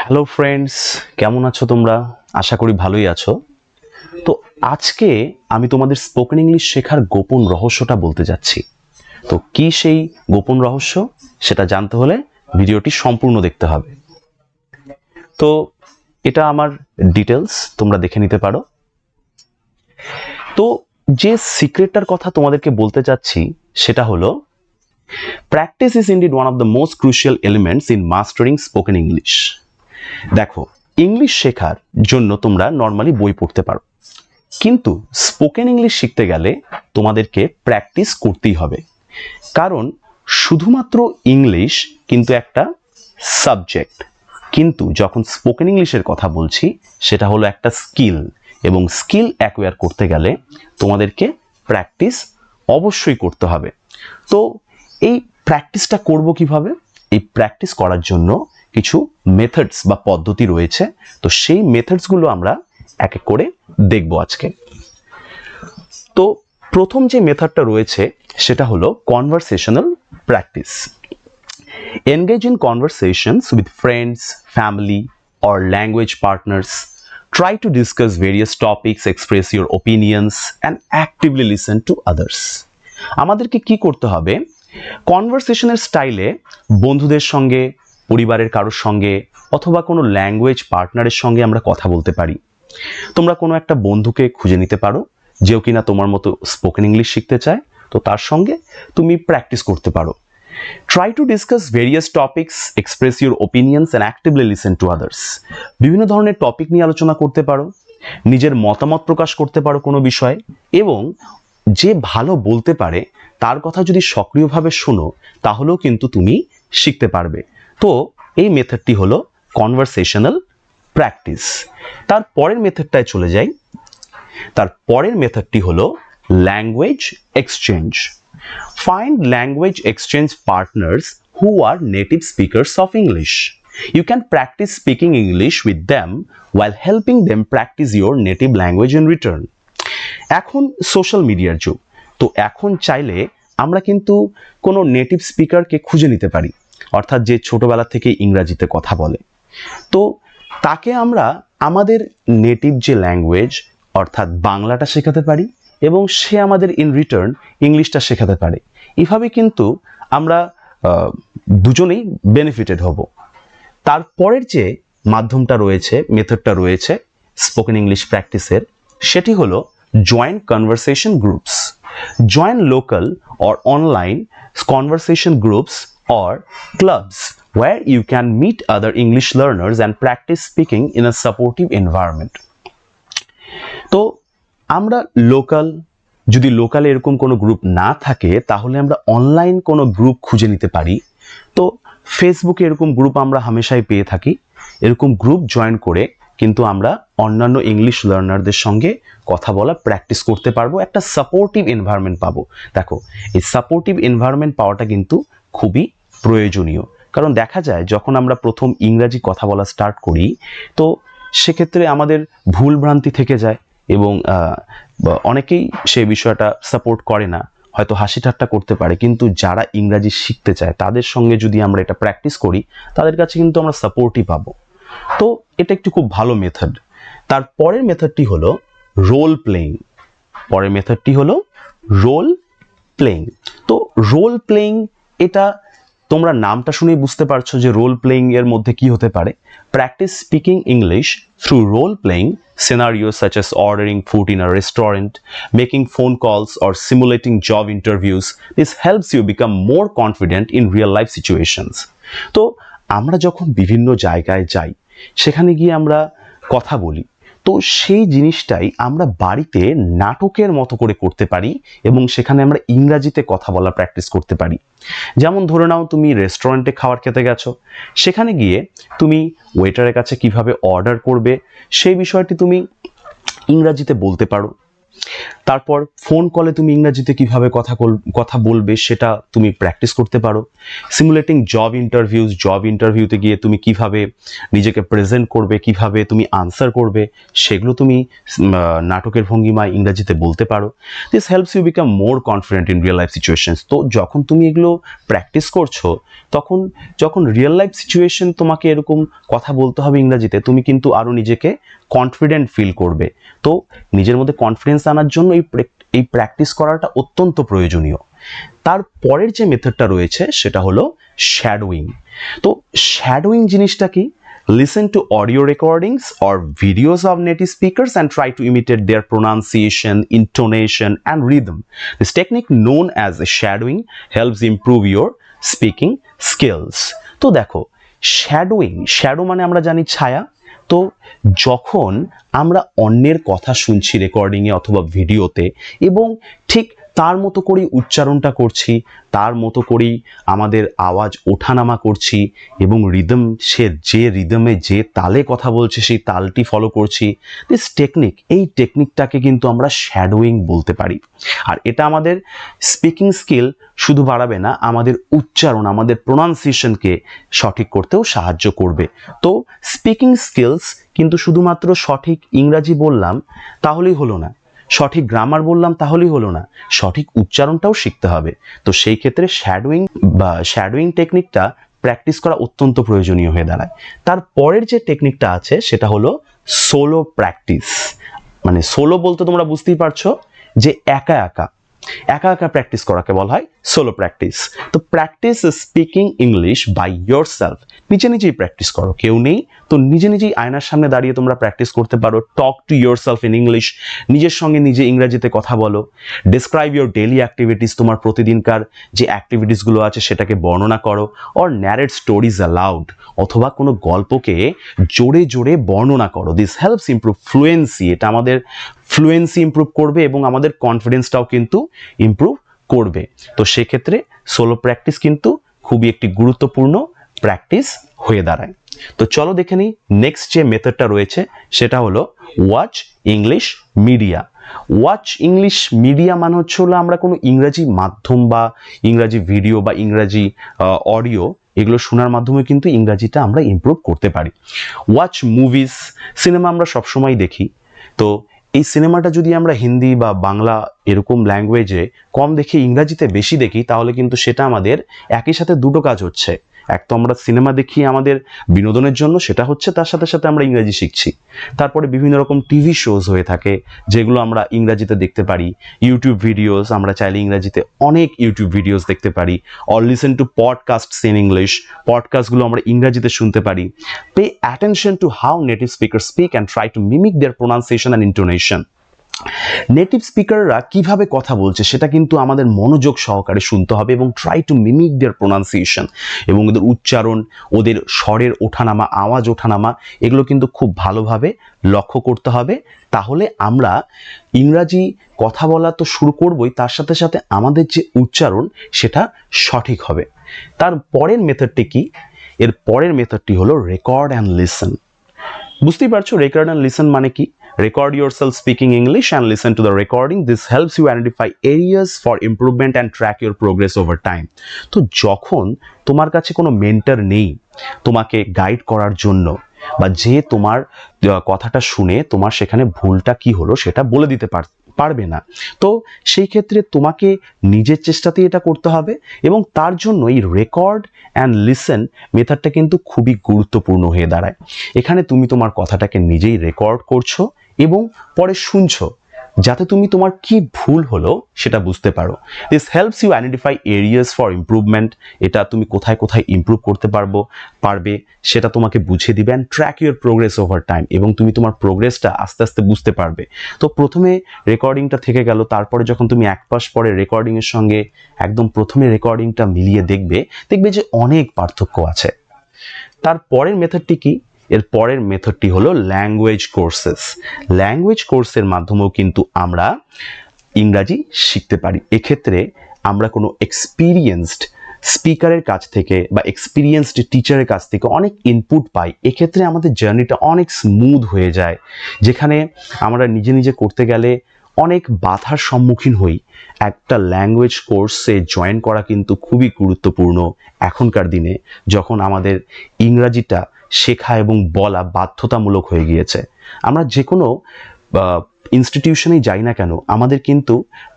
Hello friends, কেমন আছো তোমরা? আশা করি ভালোই আছো। তো আজকে আমি তোমাদের স্পোকেন ইংলিশ শেখার গোপন রহস্যটা বলতে যাচ্ছি। তো কি সেই গোপন রহস্য, সেটা জানতে হলে ভিডিওটি সম্পূর্ণ দেখতে হবে। তো এটা আমার ডিটেলস, তোমরা দেখে নিতে পারো। তো যে সিক্রেটটার কথা তোমাদেরকে বলতে চাচ্ছি সেটা হলো, practice is indeed one of the most crucial elements in mastering spoken English. দেখো, ইংলিশ শেখার জন্য তোমরা নর্মালি বই পড়তে পারো, কিন্তু স্পোকেন ইংলিশ শিখতে গেলে তোমাদেরকে প্র্যাকটিস করতেই হবে। কারণ শুধুমাত্র ইংলিশ কিন্তু একটা সাবজেক্ট, কিন্তু যখন স্পোকেন ইংলিশের কথা বলছি সেটা হলো একটা স্কিল, এবং স্কিল অ্যাকোয়ার করতে গেলে তোমাদেরকে প্র্যাকটিস অবশ্যই করতে হবে। তো এই প্র্যাকটিসটা করব কিভাবে? এই প্র্যাকটিস করার জন্য কিছু মেথডস বা পদ্ধতি রয়েছে। তো সেই মেথডসগুলো আমরা এক এক করে দেখব আজকে। তো প্রথম যে মেথডটা রয়েছে সেটা হলো conversational practice. Engage in conversations with friends, family or language partners. Try to discuss various topics, express your opinions and actively listen to others. আমাদেরকে কি করতে হবে? কনভারসেশনের স্টাইলে বন্ধুদের সঙ্গে, পরিবারের কারোর সঙ্গে অথবা কোনো ল্যাঙ্গুয়েজ পার্টনারের সঙ্গে আমরা কথা বলতে পারি। তোমরা কোনো একটা বন্ধুকে খুঁজে নিতে পারো যেও কিনা তোমার মতো স্পোকেন ইংলিশ শিখতে চায়, তো তার সঙ্গে তুমি প্র্যাকটিস করতে পারো। Try to discuss various topics, express your opinions and actively listen to others. বিভিন্ন ধরনের টপিক নিয়ে আলোচনা করতে পারো, নিজের মতামত প্রকাশ করতে পারো কোনো বিষয়ে, এবং যে ভালো বলতে পারে তার কথা যদি সক্রিয়ভাবে শোনো তাহলেও কিন্তু তুমি শিখতে পারবে। তো এই মেথডটি হলো কনভারসেশনাল প্র্যাকটিস। তার পরের মেথডটায় চলে যাই। তার পরের মেথডটি হলো language exchange. Find language exchange partners who are native speakers of English. You can practice speaking English with them while helping them practice your native language in return. এখন সোশ্যাল মিডিয়ার যুগ, তো এখন চাইলে আমরা কিন্তু কোনো নেটিভ স্পিকারকে খুঁজে নিতে পারি, অর্থাৎ যে ছোটবেলা থেকে ইংরাজিতে কথা বলে। তো তাকে আমরা আমাদের নেটিভ যে ল্যাঙ্গুয়েজ অর্থাৎ বাংলাটা শেখাতে পারি, এবং সে আমাদের ইন রিটার্ন ইংলিশটা শেখাতে পারে। এভাবে কিন্তু আমরা দুজনেই বেনিফিটেড হব। তারপরের যে মাধ্যমটা রয়েছে, মেথডটা রয়েছে স্পোকেন ইংলিশ প্র্যাকটিসের, সেটি হলো joint conversation groups. Join local or online conversation groups or clubs where you can meet other English learners and practice speaking in a supportive environment. তো আমরা যদি লোকালে এরকম কোনো গ্রুপ না থাকে তাহলে আমরা অনলাইন কোনো গ্রুপ খুঁজে নিতে পারি। তো ফেসবুকে এরকম গ্রুপ আমরা হামেশাই পেয়ে থাকি। এরকম গ্রুপ জয়েন করে কিন্তু আমরা অন্যান্য ইংলিশ লার্নারদের সঙ্গে কথা বলা প্র্যাকটিস করতে পারবো, একটা সাপোর্টিভ এনভায়রনমেন্ট পাবো। দেখো, এই সাপোর্টিভ এনভায়রনমেন্ট পাওয়াটা কিন্তু খুবই প্রয়োজনীয়। কারণ দেখা যায় যখন আমরা প্রথম ইংরাজি কথা বলা স্টার্ট করি, তো সেক্ষেত্রে আমাদের ভুল ভ্রান্তি থেকে যায়, এবং অনেকেই সেই বিষয়টা সাপোর্ট করে না, হয়তো হাসি ঠাট্টা করতে পারে। কিন্তু যারা ইংরাজি শিখতে চায় তাদের সঙ্গে যদি আমরা এটা প্র্যাকটিস করি তাদের কাছে কিন্তু আমরা সাপোর্টই পাবো। তো এটা একটি খুব ভালো মেথড। তার পরের মেথডটি হলো রোল প্লেইং। পরের মেথডটি হলো রোল প্লেইং। তো রোল প্লেইং, এটা তোমরা নামটা শুনেই বুঝতে পারছো যে রোল প্লেইং এর মধ্যে কি হতে পারে। Practice speaking English through role playing scenarios such as ordering food in a restaurant, making phone calls or simulating job interviews. This helps you become more confident in real life situations. তো আমরা যখন বিভিন্ন জায়গায় যাই, সেখানে গিয়ে আমরা কথা বলি, তো সেই জিনিসটাই আমরা বাড়িতে নাটকের মতো করে করতে পারি, এবং সেখানে আমরা ইংরাজিতে কথা বলা প্র্যাকটিস করতে পারি। যেমন ধরে নাও, তুমি রেস্টুরেন্টে খাবার খেতে গেছো, সেখানে গিয়ে তুমি ওয়েটারের কাছে কিভাবে অর্ডার করবে সেই বিষয়টি তুমি ইংরাজিতে বলতে পারো, তারপর ফোন কলে তুমি ইংরাজিতে কিভাবে কথা বলবে সেটা তুমি প্র্যাকটিস করতে পারো। সিমুলেটিং জব ইন্টারভিউতে গিয়ে তুমি কিভাবে নিজেকে প্রেজেন্ট করবে, কিভাবে তুমি আনসার করবে, সেগুলো তুমি নাটকের ভঙ্গিমায় ইংরাজিতে বলতে পারো। This helps you become more confident in real life situations. তো যখন তুমি এগুলো প্র্যাকটিস করছো, তখন যখন রিয়েল লাইফ সিচুয়েশন তোমাকে এরকম কথা বলতে হবে ইংরাজিতে, তুমি কিন্তু আরও নিজেকে কনফিডেন্ট ফিল করবে। তো নিজের মধ্যে কনফিডেন্স আনার জন্য এই প্র্যাকটিস করাটা অত্যন্ত প্রয়োজনীয়। তারপরের যে মেথডটা রয়েছে সেটা হলো শ্যাডোয়িং। তো শ্যাডোয়িং জিনিসটা কি? Listen to audio recordings or videos of native speakers and try to imitate their pronunciation, intonation, and rhythm. This technique, known as shadowing, helps improve your speaking skills. তো দেখো, শ্যাডো মানে আমরা জানি ছায়া। তো যখন আমরা অন্যের কথা শুনছি রেকর্ডিংয়ে অথবা ভিডিওতে, এবং ঠিক তার মতো করেই উচ্চারণটা করছি, তার মতো করেই আমাদের আওয়াজ ওঠানামা করছি, এবং সে যে রিদমে যে তালে কথা বলছে সেই তালটি ফলো করছি, এই টেকনিকটাকে কিন্তু আমরা শ্যাডোয়িং বলতে পারি। আর এটা আমাদের স্পিকিং স্কিল শুধু বাড়াবে না, আমাদের উচ্চারণ, আমাদের প্রোনাউন্সিয়েশনকে সঠিক করতেও সাহায্য করবে। তো স্পিকিং স্কিলস কিন্তু শুধুমাত্র সঠিক ইংরাজি বললাম তাহলেই হলো না, সঠিক গ্রামার বললাম তাহলেই হলো না, সঠিক উচ্চারণটাও শিখতে হবে। তো সেই ক্ষেত্রে শ্যাডোয়িং টেকনিকটা প্র্যাকটিস করা অত্যন্ত প্রয়োজনীয় হয়ে দাঁড়ায়। তারপরের যে টেকনিকটা আছে সেটা হলো সোলো প্র্যাকটিস। মানে সোলো বলতে তোমরা বুঝতেই পারছো যে একা একা প্র্যাকটিস করাকে বলা হয় সোলো প্র্যাকটিস। তো practice speaking English by yourself. নিজেই প্র্যাকটিস করো, কেউ নেই তো নিজেই আয়নার সামনে দাঁড়িয়ে তোমরা প্র্যাকটিস করতে পারো। Talk to yourself in English, নিজের সঙ্গে নিজে ইংরেজিতে কথা বলো। ডিসক্রাইব ইয়োর ডেইলি অ্যাক্টিভিটিস, তোমার প্রতিদিনকার যে অ্যাক্টিভিটিসগুলো আছে সেটাকে বর্ণনা করো। অর ন্যারেট স্টোরিজ অ্যালাউড, অথবা কোনো গল্পকে জোরে জোরে বর্ণনা করো। This helps improve fluency. এটা আমাদের ফ্লুয়েন্সি ইমপ্রুভ করবে এবং আমাদের কনফিডেন্সটাও কিন্তু ইমপ্রুভ করবে। তো সেক্ষেত্রে সোলো প্র্যাকটিস কিন্তু খুবই একটি গুরুত্বপূর্ণ প্র্যাকটিস হয়ে দাঁড়ায়। তো চলো দেখে নিই নেক্সট যে মেথডটা রয়েছে সেটা হলো watch English media. Watch English media মানে হচ্ছে হলো আমরা কোনো ইংরাজি মাধ্যম বা ইংরাজি ভিডিও বা ইংরাজি অডিও এগুলো শোনার মাধ্যমে কিন্তু ইংরাজিটা আমরা ইমপ্রুভ করতে পারি। ওয়াচ মুভিজ, সিনেমা আমরা সবসময় দেখি। তো এই সিনেমাটা যদি আমরা হিন্দি বা বাংলা এরকম ল্যাঙ্গুয়েজে কম দেখে ইংরাজিতে বেশি দেখি, তাহলে কিন্তু সেটা আমাদের একই সাথে দুটো কাজ হচ্ছে। এক তো আমরা সিনেমা দেখি আমাদের বিনোদনের জন্য, সেটা হচ্ছে, তার সাথে সাথে আমরা ইংরাজি শিখছি। তারপরে বিভিন্ন রকম টিভি শোজ হয়ে থাকে যেগুলো আমরা ইংরাজিতে দেখতে পারি। ইউটিউব ভিডিওস, আমরা চাইলে ইংরাজিতে অনেক ইউটিউব ভিডিওস দেখতে পারি। Or listen to podcasts in English, পডকাস্টগুলো আমরা ইংরাজিতে শুনতে পারি। Pay attention to how native speaker speak and try to mimic their pronunciation and intonation. Native স্পিকাররা কিভাবে কথা বলছে সেটা কিন্তু আমাদের মনোযোগ সহকারে শুনতে হবে এবং try to mimic their pronunciation, এবং ওদের উচ্চারণ, ওদের স্বরের ওঠানামা, আওয়াজ ওঠানামা, এগুলো কিন্তু খুব ভালোভাবে লক্ষ্য করতে হবে। তাহলে আমরা ইংরাজি কথা বলা তো শুরু করবই, তার সাথে সাথে আমাদের যে উচ্চারণ সেটা সঠিক হবে। তার পরের মেথডটি কি? এর পরের মেথডটি হলো রেকর্ড অ্যান্ড লিসেন। বুঝতেই পারছো রেকর্ড অ্যান্ড লিসেন মানে কি? Record yourself speaking English and listen to the recording. This helps you identify areas for improvement and track your progress over time. তো যখন তোমার কাছে কোনো মেন্টর নেই তোমাকে গাইড করার জন্য, বা যে তোমার কথাটা শুনে তোমার সেখানে ভুলটা কি হলো সেটা বলে দিতে পারবে না, তো সেই ক্ষেত্রে তোমাকে নিজের চেষ্টাতেই এটা করতে হবে। এবং তার জন্য এই রেকর্ড অ্যান্ড লিসেন মেথডটা কিন্তু খুবই গুরুত্বপূর্ণ হয়ে দাঁড়ায়। এখানে তুমি তোমার কথাটাকে নিজেই রেকর্ড করছো এবং পরে শুনছো, যাতে তুমি তোমার কি ভুল হলো সেটা বুঝতে পারো। This helps you identify areas for improvement. এটা তুমি কোথায় কোথায় ইমপ্রুভ করতে পারবে সেটা তোমাকে বুঝিয়ে দিবে। And track your progress over time, এবং তুমি তোমার প্রোগ্রেসটা আস্তে আস্তে বুঝতে পারবে। তো প্রথমে রেকর্ডিংটা থেকে গেল, তারপরে যখন তুমি এক মাস পরে রেকর্ডিংয়ের সঙ্গে একদম প্রথমে রেকর্ডিংটা মিলিয়ে দেখবে যে অনেক পার্থক্য আছে। তারপরের মেথডটি কি? এর পরের মেথডটি হলো ল্যাঙ্গুয়েজ কোর্সেস। ল্যাঙ্গুয়েজ কোর্সের মাধ্যমেও কিন্তু আমরা ইংরাজি শিখতে পারি। এক্ষেত্রে আমরা কোনো এক্সপিরিয়েন্সড স্পিকারের কাছ থেকে বা এক্সপিরিয়েন্সড টিচারের কাছ থেকে অনেক ইনপুট পাই। এক্ষেত্রে আমাদের জার্নিটা অনেক স্মুথ হয়ে যায়, যেখানে আমরা নিজে করতে গেলে অনেক বাধার সম্মুখীন হই, একটা ল্যাঙ্গুয়েজ কোর্সে জয়েন করা কিন্তু খুবই গুরুত্বপূর্ণ এখনকার দিনে, যখন আমাদের ইংরাজিটা শেখা এবং বলা বাধ্যতামূলক হয়ে গিয়েছে। আমরা যে কোনো ইনস্টিটিউশনেই যাই না কেন, আমাদের কিন্তু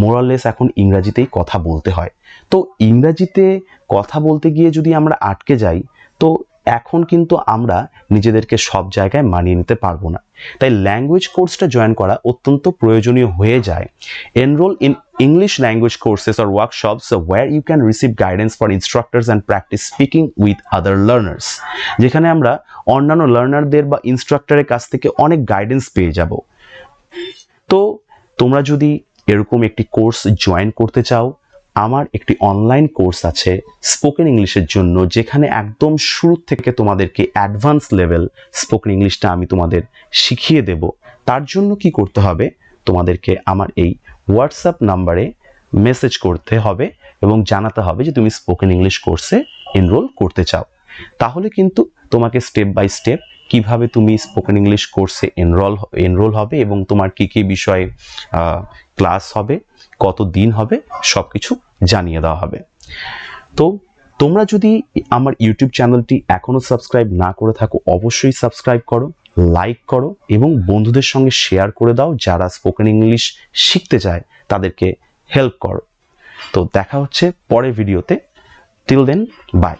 মোরাললেস এখন ইংরাজিতেই কথা বলতে হয়। তো ইংরাজিতে কথা বলতে গিয়ে যদি আমরা আটকে যাই, তো এখন কিন্তু আমরা নিজেদেরকে সব জায়গায় মানিয়ে নিতে পারবো না। তাই ল্যাঙ্গুয়েজ কোর্সটা জয়েন করা অত্যন্ত প্রয়োজনীয় হয়ে যায়। Enroll in English language courses or workshops where you can receive guidance for instructors and practice speaking with other learners, যেখানে আমরা অন্যান্য লার্নারদের বা ইনস্ট্রাক্টরের কাছ থেকে অনেক গাইডেন্স পেয়ে যাব। তো তোমরা যদি এরকম একটি কোর্স জয়েন করতে চাও, আমার একটি অনলাইন কোর্স আছে স্পোকেন ইংলিশের জন্য, যেখানে একদম শুরু থেকে তোমাদেরকে অ্যাডভান্স লেভেল স্পোকেন ইংলিশটা আমি তোমাদের শিখিয়ে দেব। তার জন্য কি করতে হবে, তোমাদেরকে আমার এই হোয়াটসঅ্যাপ নাম্বারে মেসেজ করতে হবে এবং জানাতে হবে যে তুমি স্পোকেন ইংলিশ কোর্সে এনরোল করতে চাও। তাহলে কিন্তু তোমাকে স্টেপ বাই স্টেপ কিভাবে তুমি স্পোকেন ইংলিশ কোর্সে এনরোল হবে এবং তোমার কি কি বিষয়ে ক্লাস হবে, কত দিন হবে, সব কিছু জানিয়ে দেওয়া হবে। তো তোমরা যদি আমার ইউটিউব চ্যানেলটি এখনো সাবস্ক্রাইব না করে থাকো, অবশ্যই সাবস্ক্রাইব করো, লাইক করো এবং বন্ধুদের সঙ্গে শেয়ার করে দাও, যারা স্পোকেন ইংলিশ শিখতে চায় তাদেরকে হেল্প করো। তো দেখা হচ্ছে পরের ভিডিওতে। Till then, by.